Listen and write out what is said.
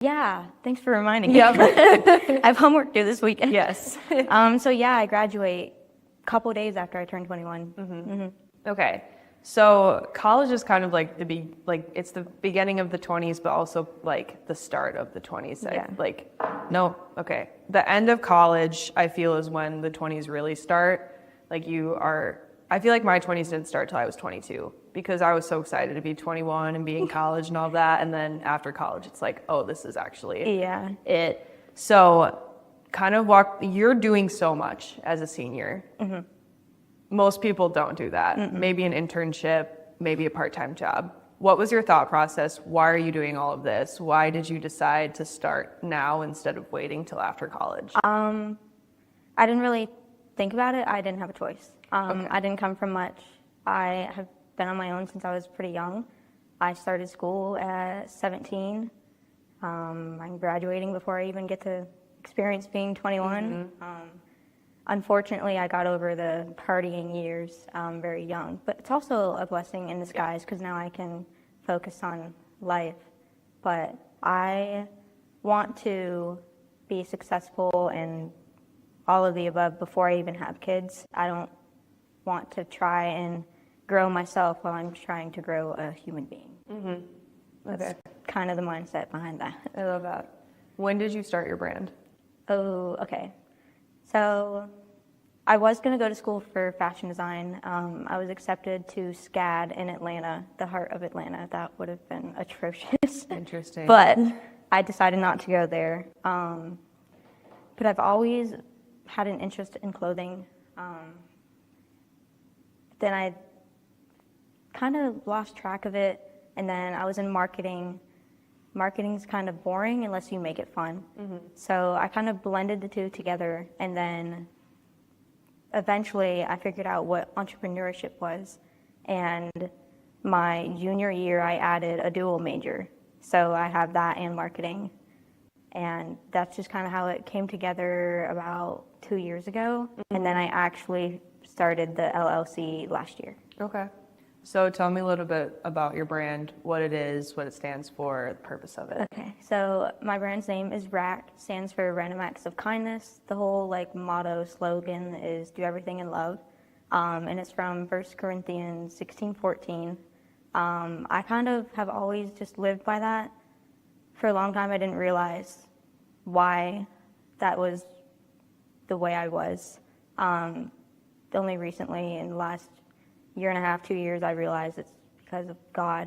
Yeah, thanks for reminding me. Yep. I have homework due this weekend. Yes. So yeah, I graduate a couple days after I turn 21. Okay. So college is kind of like it's the beginning of the 20s, but also like the start of the 20s. Yeah. Okay. The end of college, I feel, is when the 20s really start. I feel like my 20s didn't start till I was 22 because I was so excited to be 21 and be in college and all that. And then after college, it's like, oh, this is actually Yeah. it. So you're doing so much as a senior. Most people don't do that. Maybe an internship, maybe a part-time job. What was your thought process? Why are you doing all of this? Why did you decide to start now instead of waiting till after college? I didn't really think about it. I didn't have a choice. Okay. I didn't come from much. I have been on my own since I was pretty young. I started school at 17. I'm graduating before I even get to experience being 21. Unfortunately, I got over the partying years very young, but it's also a blessing in disguise because now I can focus on life. But I want to be successful in all of the above before I even have kids. I don't want to try and grow myself while I'm trying to grow a human being. That's kind of the mindset behind that. I love that. When did you start your brand? Oh, okay. So I was going to go to school for fashion design. I was accepted to SCAD in Atlanta, the heart of Atlanta. That would have been atrocious. Interesting. But I decided not to go there. But I've always had an interest in clothing. Then I kind of lost track of it, and then I was in marketing. Marketing's kind of boring unless you make it fun. So I kind of blended the two together, and then eventually I figured out what entrepreneurship was. And my junior year, I added a dual major. So I have that and marketing. And that's just kind of how it came together about 2 years ago. And then I actually started the LLC last year. Okay. So tell me a little bit about your brand, what it is, what it stands for, the purpose of it. Okay, so my brand's name is RAC, stands for Random Acts of Kindness. The whole motto, slogan is do everything in love. And it's from 1 Corinthians 16:14. I kind of have always just lived by that. For a long time, I didn't realize why that was the way I was. Only recently, in the last year and a half, 2 years, I realized it's because of God.